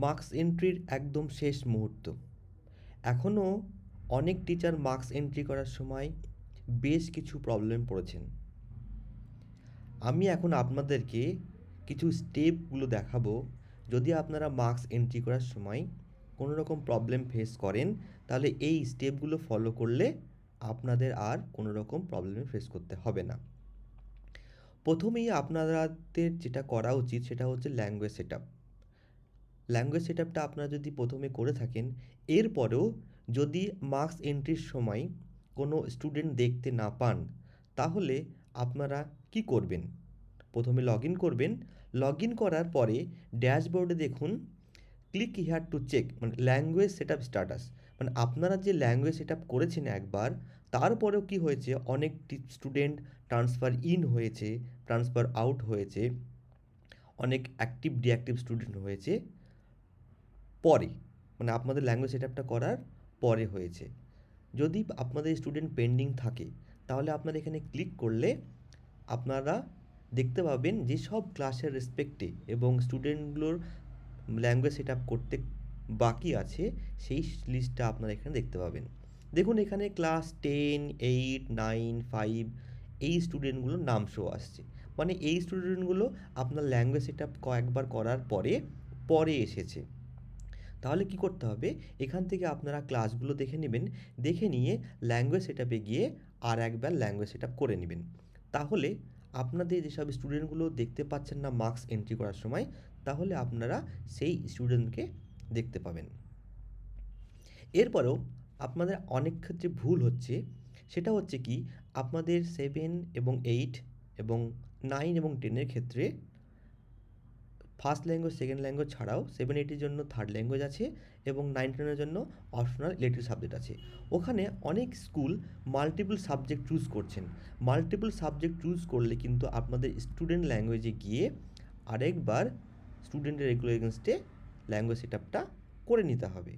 Marks এন্ট্রির একদম শেষ মুহূর্ত। এখনও অনেক টিচার মার্কস এন্ট্রি করার সময় বেশ কিছু প্রবলেমে পড়েছেন। আমি এখন আপনাদেরকে কিছু স্টেপগুলো দেখাবো। যদি আপনারা মার্কস এন্ট্রি করার সময় কোনো রকম প্রবলেম ফেস করেন, তাহলে এই স্টেপগুলো ফলো করলে আপনাদের আর কোনো রকম প্রবলেম ফেস করতে হবে না। প্রথমেই আপনাদের যেটা করা উচিত সেটা হচ্ছে ল্যাঙ্গুয়েজ সেটআপ। ল্যাঙ্গুয়েজ সেটআপটা আপনারা যদি প্রথমে করে থাকেন, এরপরেও যদি মার্কস এন্ট্রির সময় কোনো স্টুডেন্ট দেখতে না পান, তাহলে আপনারা কি করবেন? প্রথমে লগ ইন করবেন। লগ ইন করার পরে ড্যাশবোর্ডে দেখুন ক্লিক হিয়ার টু চেক, মানে ল্যাঙ্গুয়েজ সেটআপ স্ট্যাটাস। মানে আপনারা যে ল্যাঙ্গুয়েজ সেটআপ করেছেন একবার, তারপরেও কি হয়েছে, অনেক স্টুডেন্ট ট্রান্সফার ইন হয়েছে, ট্রান্সফার আউট হয়েছে, অনেক অ্যাক্টিভ ডিঅ্যাক্টিভ স্টুডেন্ট হয়েছে পরে, মানে আপনাদের ল্যাঙ্গুয়েজ সেটআপটা করার পরে হয়েছে। যদি আপনাদের স্টুডেন্ট পেন্ডিং থাকে, তাহলে আপনারা এখানে ক্লিক করলে আপনারা দেখতে পাবেন যে সব ক্লাসের রেসপেক্টে এবং স্টুডেন্টগুলোর ল্যাঙ্গুয়েজ সেটআপ করতে বাকি আছে, সেই লিস্টটা আপনারা এখানে দেখতে পাবেন। দেখুন এখানে ক্লাস 10, 8, 9, 5 এই স্টুডেন্টগুলোর নাম শো আসছে। মানে এই স্টুডেন্টগুলো আপনার ল্যাঙ্গুয়েজ সেটআপ কয়েকবার করার পরে এসেছে। তাহলে কি করতে হবে, এখান থেকে আপনারা ক্লাসগুলো দেখে নেবেন, দেখে নিয়ে ল্যাঙ্গুয়েজ সেটআপে গিয়ে আর একবার ল্যাঙ্গুয়েজ সেটআপ করে নেবেন। তাহলে আপনাদের যেসব স্টুডেন্টগুলো দেখতে পাচ্ছেন না মার্কস এন্ট্রি করার সময়, তাহলে আপনারা সেই স্টুডেন্টকে দেখতে পাবেন। এরপরেও আপনাদের অনেক ক্ষেত্রে ভুল হচ্ছে, সেটা হচ্ছে কি, আপনাদের 7 এবং 8 এবং 9 এবং 10 এর ক্ষেত্রে ফার্স্ট ল্যাঙ্গুয়েজ সেকেন্ড ল্যাঙ্গুয়েজ ছাড়াও 7-8 জন্য থার্ড ল্যাঙ্গুয়েজ আছে এবং 9-10 জন্য অপশনাল ইলেক্টিভ সাবজেক্ট আছে। ওখানে অনেক স্কুল মাল্টিপল সাবজেক্ট চুজ করছেন। মাল্টিপল সাবজেক্ট চুজ করলে কিন্তু আপনাদের স্টুডেন্ট ল্যাঙ্গুয়েজে গিয়ে আরেকবার স্টুডেন্টের এগুলো এগেনস্টে ল্যাঙ্গুয়েজ সেটআপটা করে নিতে হবে।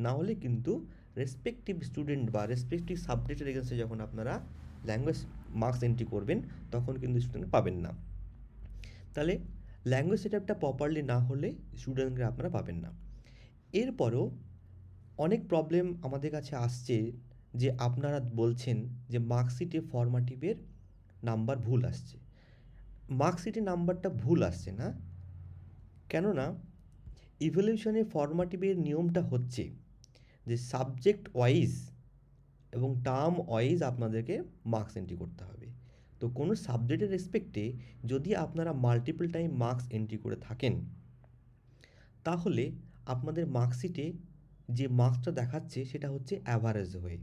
না হলে কিন্তু রেসপেক্টিভ স্টুডেন্ট বা রেসপেক্টিভ সাবজেক্টের এগেনস্টে যখন আপনারা ল্যাঙ্গুয়েজ মার্কস এন্ট্রি করবেন, তখন কিন্তু স্টুডেন্ট পাবেন না। তাহলে ল্যাঙ্গুয়েজ সেটআপটা প্রপারলি না হলে স্টুডেন্টকে আপনারা পাবেন না। এরপরও অনেক প্রবলেম আমাদের কাছে আসছে, যে আপনারা বলছেন যে মার্কশিটে ফরম্যাটিভের নাম্বার ভুল আসছে। মার্কশিটে নাম্বারটা ভুল আসছে না, কেননা ইভ্যালুয়েশনে ফরম্যাটিভের নিয়মটা হচ্ছে যে সাবজেক্ট ওয়াইজ এবং টার্ম ওয়াইজ আপনাদেরকে মার্কস এন্ট্রি করতে হবে। তো কোনো সাবজেক্টের রেসপেক্টে যদি আপনারা মাল্টিপল টাইম মার্কস এন্ট্রি করে থাকেন, তাহলে আপনাদের মার্কশিটে যে মার্কসটা দেখাচ্ছে সেটা হচ্ছে অ্যাভারেজ হয়ে।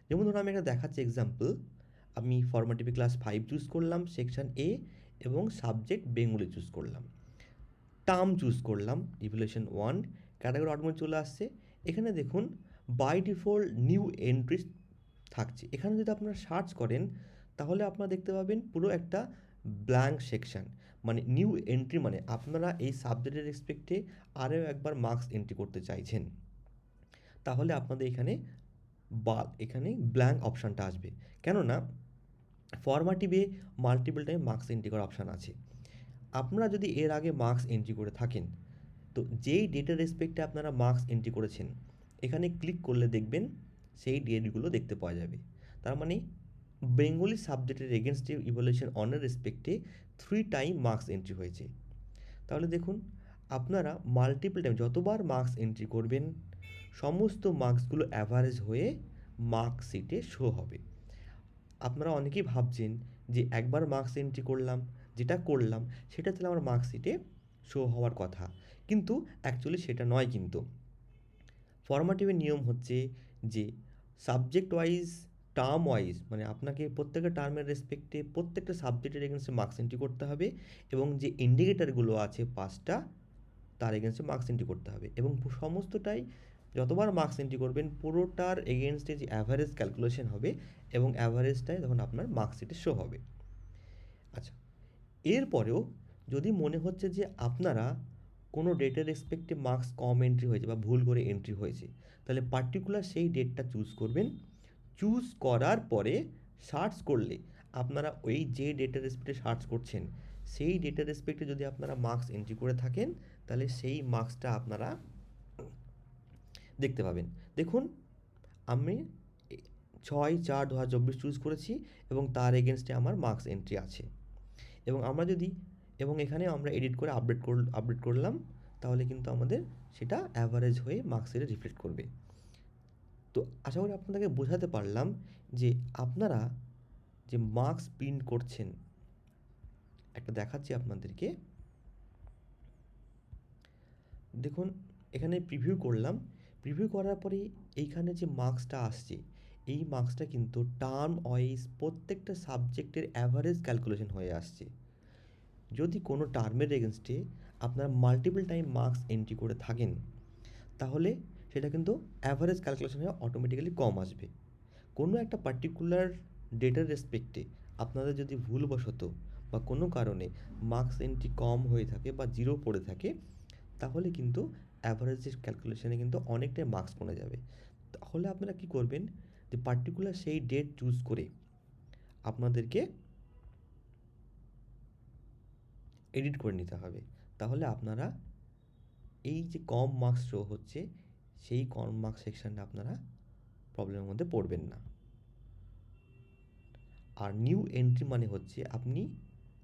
যেমন ধরুন আমি একটা দেখাচ্ছি এক্সাম্পল, আমি ফরম্যাটিভে ক্লাস 5 চুজ করলাম, সেকশন এ, এবং সাবজেক্ট বেঙ্গলি চুজ করলাম, টার্ম চুজ করলাম ইভ্যালুয়েশন 1, ক্যাটাগরি অটোমেটিক চলে আসছে। এখানে দেখুন বাই ডিফল্ট নিউ এন্ট্রিজ থাকছে। এখানে যদি আপনারা সার্চ করেন, তাহলে আপনারা দেখতে পাবেন পুরো একটা ব্ল্যাঙ্ক সেকশন। মানে নিউ এন্ট্রি মানে আপনারা এই সাবজেক্টের রেসপেক্টে আরও একবার মার্কস এন্ট্রি করতে চাইছেন, তাহলে আপনাদের এখানে ব্ল্যাঙ্ক অপশানটা আসবে। কেননা ফরম্যাটিভে মাল্টিপল টাইম মার্কস এন্ট্রি করার অপশান আছে। আপনারা যদি এর আগে মার্কস এন্ট্রি করে থাকেন, তো যেই ডেটের রেসপেক্টে আপনারা মার্কস এন্ট্রি করেছেন, এখানে ক্লিক করলে দেখবেন সেই ডেটগুলো দেখতে পাওয়া যাবে। তার মানে বেঙ্গলি সাবজেক্টের এগেনস্টে ইভ্যালুয়েশন অনের রেসপেক্টে 3 টাইম মার্কস এন্ট্রি হয়েছে। তাহলে দেখুন আপনারা মাল্টিপল টাইম যতবার মার্কস এন্ট্রি করবেন, সমস্ত মার্কসগুলো অ্যাভারেজ হয়ে মার্কশিটে শো হবে। আপনারা অনেকেই ভাবছেন যে একবার মার্কস এন্ট্রি করলাম, যেটা করলাম সেটা তাহলে আমার মার্কশিটে শো হওয়ার কথা, কিন্তু অ্যাকচুয়ালি সেটা নয়। কিন্তু ফরম্যাটিভের নিয়ম হচ্ছে যে সাবজেক্ট ওয়াইজ, টার্ম ওয়াইজ, মানে আপনাকে প্রত্যেকটা টার্মের রেসপেক্টে প্রত্যেকটা সাবজেক্টের এগেনস্টে মার্কস এন্ট্রি করতে হবে, এবং যে ইন্ডিকেটারগুলো আছে 5টা, তার এগেনস্টে মার্কস এন্ট্রি করতে হবে, এবং সমস্তটাই যতবার মার্কস এন্ট্রি করবেন পুরোটার এগেনস্টে যে অ্যাভারেজ ক্যালকুলেশন হবে, এবং অ্যাভারেজটাই তখন আপনার মার্কশিটে শো হবে। আচ্ছা, এরপরেও যদি মনে হচ্ছে যে আপনারা কোনো ডেটের রেসপেক্টে মার্কস কম এন্ট্রি হয়েছে বা ভুল করে এন্ট্রি হয়েছে, তাহলে পার্টিকুলার সেই ডেটটা চুজ করবেন। চুজ করার পরে সার্চ করলে আপনারা ওই যে ডেটের রেসপেক্টে সার্চ করছেন, সেই ডেটের রেসপেক্টে যদি আপনারা মার্কস এন্ট্রি করে থাকেন, তাহলে সেই মার্কসটা আপনারা দেখতে পাবেন। দেখুন আমি 6/4/2024 চুজ করেছি এবং তার এগেনস্টে আমার মার্কস এন্ট্রি আছে। এবং আমরা যদি এখানে আমরা এডিট করে আপডেট করলাম, তাহলে কিন্তু আমাদের সেটা অ্যাভারেজ হয়ে মার্কসে রিফ্লেক্ট করবে। তো আশা করি আপনাদেরকে বোঝাতে পারলাম যে আপনারা যে মার্কস প্রিন্ট করছেন, একটা দেখাচ্ছি আপনাদেরকে। দেখুন এখানে প্রিভিউ করলাম, প্রিভিউ করার পরে এইখানে যে মার্কসটা আসছে, এই মার্কসটা কিন্তু টার্ম ওয়াইজ প্রত্যেকটা সাবজেক্টের অ্যাভারেজ ক্যালকুলেশন হয়ে আসছে। যদি কোনো টার্মের এগেনস্টে আপনারা মাল্টিপল টাইম মার্কস এন্ট্রি করে থাকেন, তাহলে সেটা কিন্তু অ্যাভারেজ ক্যালকুলেশনে অটোমেটিক্যালি কম আসবে। কোনো একটা পার্টিকুলার ডেটার রেসপেক্টে আপনাদের যদি ভুলবশত বা কোনো কারণে মার্কস এন্ট্রি কম হয়ে থাকে বা জিরো পড়ে থাকে, তাহলে কিন্তু অ্যাভারেজের ক্যালকুলেশনে কিন্তু অনেকটাই মার্কস কমে যাবে। তাহলে আপনারা কী করবেন, যে পার্টিকুলার সেই ডেট চুজ করে আপনাদেরকে এডিট করে নিতে হবে। তাহলে আপনারা এই যে কম মার্কস শো হচ্ছে, সেই কম মার্কস সেকশানটা আপনারা প্রবলেমের মধ্যে পড়বেন না। আর নিউ এন্ট্রি মানে হচ্ছে আপনি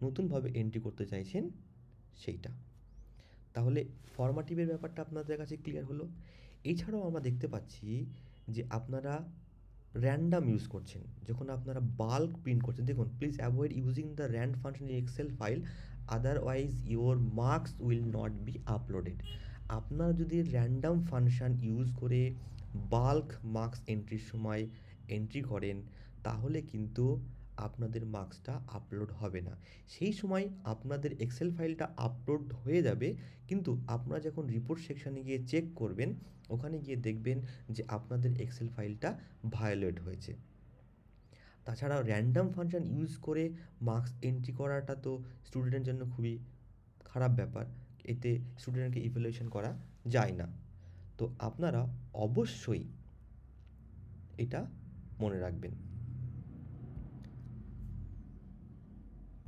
নতুনভাবে এন্ট্রি করতে চাইছেন সেইটা। তাহলে ফরম্যাটিভের ব্যাপারটা আপনাদের কাছে ক্লিয়ার হলো। এছাড়াও আমরা দেখতে পাচ্ছি যে আপনারা র্যান্ডাম ইউজ করছেন। যখন আপনারা বাল্ক প্রিন্ট করছেন, দেখুন please avoid using the rand function in excel file, otherwise your marks will not be uploaded. আপনারা যদি র্যান্ডাম ফাংশন ইউজ করে বাল্ক মার্কস এন্ট্রির সময় এন্ট্রি করেন, তাহলে কিন্তু আপনাদের মার্কসটা আপলোড হবে না। সেই সময় আপনাদের এক্সেল ফাইলটা আপলোড হয়ে যাবে, কিন্তু আপনারা যখন রিপোর্ট সেকশানে গিয়ে চেক করবেন, ওখানে গিয়ে দেখবেন যে আপনাদের এক্সেল ফাইলটা ভায়োলেট হয়েছে। তাছাড়াও র্যান্ডাম ফাংশন ইউজ করে মার্কস এন্ট্রি করাটা তো স্টুডেন্টের জন্য খুবই খারাপ ব্যাপার। এতে স্টুডেন্টকে ইভ্যালুয়েশন করা যায় না। তো আপনারা অবশ্যই এটা মনে রাখবেন।